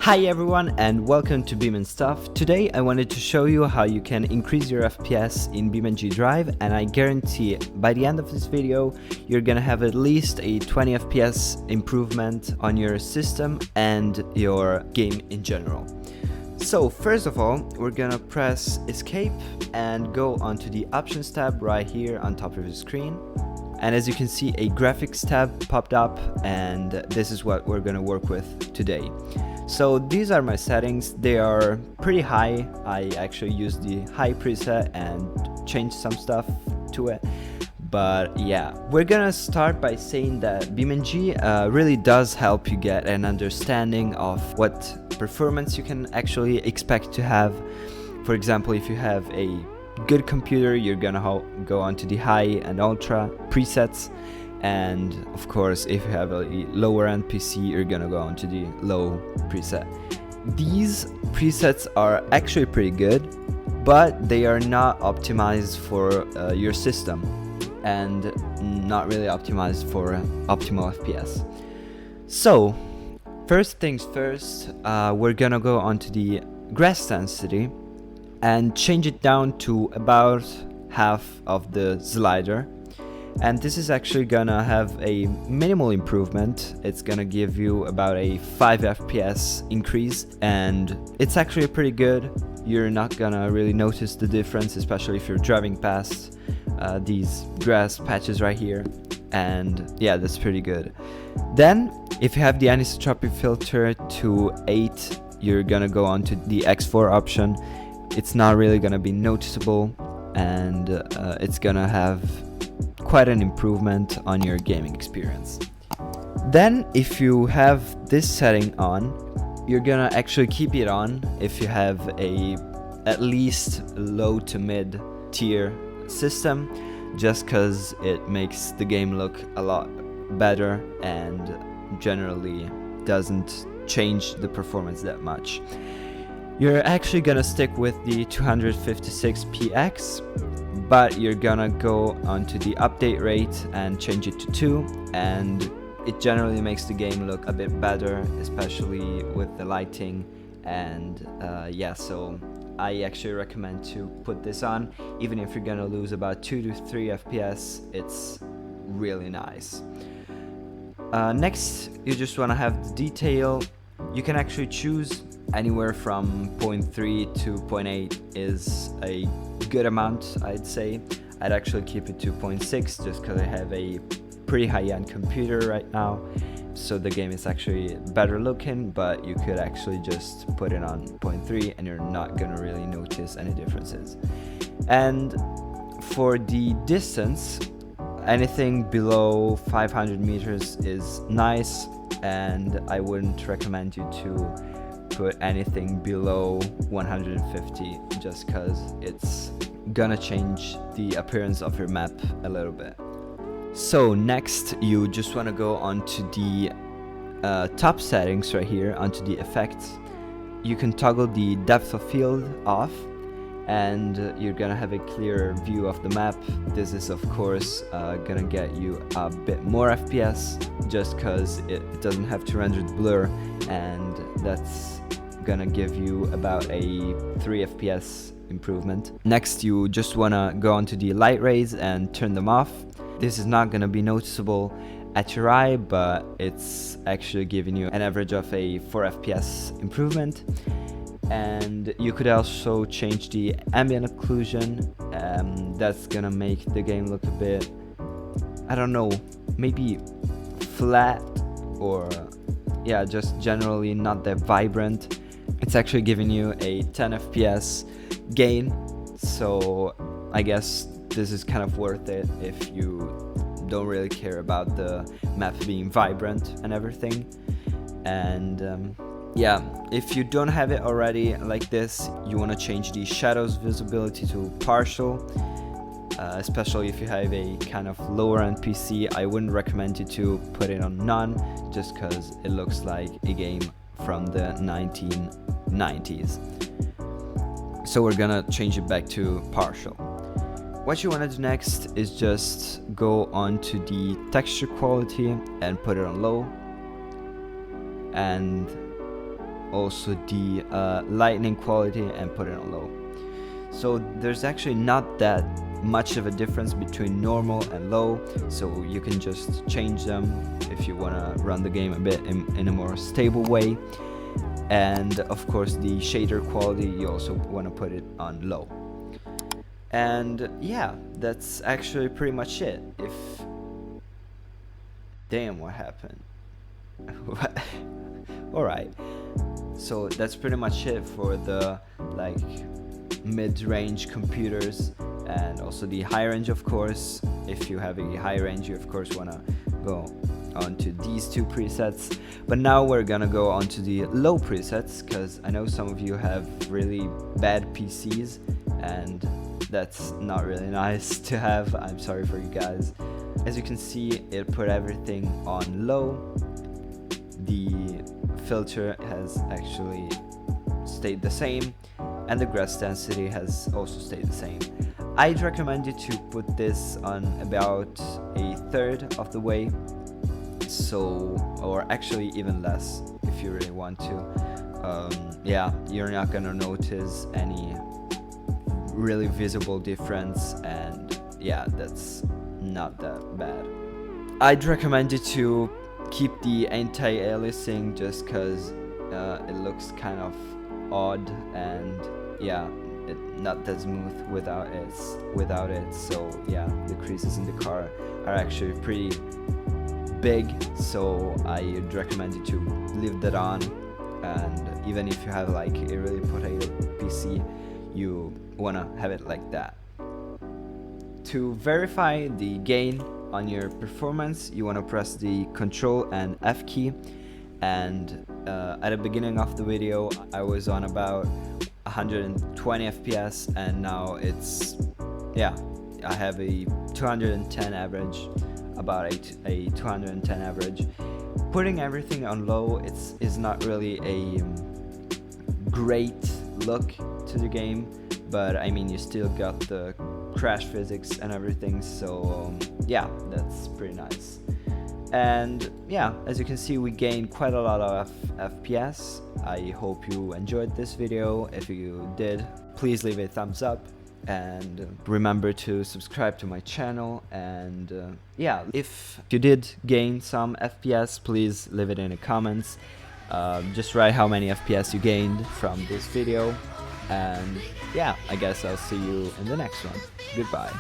Hi everyone and welcome to BeamNStuff. Today I wanted to show you how you can increase your FPS in BeamNG.drive, and I guarantee by the end of this video you're gonna have at least a 20 FPS improvement on your system and your game in general. So first of all, we're gonna press escape and go onto the options tab right here on top of your screen. And as you can see, a graphics tab popped up, and this is what we're gonna work with today. So these are my settings. They are pretty high. I actually used the high preset and changed some stuff to it. But yeah, we're gonna start by saying that BeamNG really does help you get an understanding of what performance you can actually expect to have. For example, if you have a good computer, you're gonna go onto the high and ultra presets, and of course if you have a lower end PC, you're gonna go onto the low preset. These presets are actually pretty good, but they are not optimized for your system and not really optimized for optimal FPS. So first things first, we're gonna go onto the grass density and change it down to about half of the slider, and this is actually gonna have a minimal improvement. It's gonna give you about a 5 FPS increase, and it's actually pretty good. You're not gonna really notice the difference, especially if you're driving past these grass patches right here, and yeah, that's pretty good. Then if you have the anisotropy filter to 8, you're gonna go on to the X4 option. It's not really gonna be noticeable, and it's gonna have quite an improvement on your gaming experience. Then if you have this setting on, you're gonna actually keep it on if you have a at least low to mid tier system, just because it makes the game look a lot better and generally doesn't change the performance that much. You're actually gonna stick with the 256px, but you're gonna go onto the update rate and change it to 2, and it generally makes the game look a bit better, especially with the lighting. And yeah, so I actually recommend to put this on. Even if you're gonna lose about 2 to 3 FPS, it's really nice. Next, you just wanna have the detail. You can actually choose anywhere from 0.3 to 0.8 is a good amount, I'd say. I'd actually keep it to 0.6 just because I have a pretty high-end computer right now, so the game is actually better looking, but you could actually just put it on 0.3 and you're not gonna really notice any differences. And for the distance, anything below 500 meters is nice, and I wouldn't recommend you to put anything below 150 just because it's gonna change the appearance of your map a little bit. So next, you just want to go onto the top settings right here, onto the effects. You can toggle the depth of field off, and you're gonna have a clearer view of the map. This is of course gonna get you a bit more FPS just because it doesn't have to render the blur, and that's gonna give you about a 3 FPS improvement. Next, you just wanna go onto the light rays and turn them off. This is not gonna be noticeable at your eye, but it's actually giving you an average of a 4 FPS improvement. And you could also change the ambient occlusion. That's gonna make the game look a bit, I don't know, maybe flat, or yeah, just generally not that vibrant. It's actually giving you a 10 FPS gain, so I guess this is kind of worth it if you don't really care about the map being vibrant and everything. And yeah, if you don't have it already like this, you want to change the shadows visibility to partial, especially if you have a kind of lower end PC. I wouldn't recommend you to put it on none just because it looks like a game from the 1990s. So we're gonna change it back to partial. What you want to do next is just go on to the texture quality and put it on low, and also the lightning quality and put it on low. So there's actually not that much of a difference between normal and low, so you can just change them if you want to run the game a bit in a more stable way. And of course the shader quality, you also want to put it on low. And yeah, that's actually pretty much it. Damn, what happened? Alright, so that's pretty much it for the like mid-range computers, and also the high range. Of course, if you have a high range, you of course want to go onto these two presets. But now we're gonna go onto the low presets, because I know some of you have really bad PCs and that's not really nice to have. I'm sorry for you guys. As you can see, it put everything on low. The filter has actually stayed the same, and the grass density has also stayed the same. I'd recommend you to put this on about a third of the way, so, or actually even less if you really want to. Yeah, you're not gonna notice any really visible difference, and yeah, that's not that bad. I'd recommend you to keep the anti-aliasing just because it looks kind of odd, and yeah, not that smooth without it. So yeah, the creases in the car are actually pretty big, so I'd recommend you to leave that on. And even if you have like a really potato PC, you wanna have it like that. To verify the gain on your performance, you want to press the Control and F key, and at the beginning of the video I was on about 120 FPS, and now it's, yeah, I have a 210 average, about a 210 average. Putting everything on low, is not really a great look to the game, but I mean, you still got the crash physics and everything, so yeah, that's pretty nice. And yeah, as you can see, we gained quite a lot of FPS. I hope you enjoyed this video. If you did, please leave a thumbs up, and remember to subscribe to my channel. And yeah, if you did gain some FPS, please leave it in the comments. Just write how many FPS you gained from this video. And yeah, I guess I'll see you in the next one. Goodbye.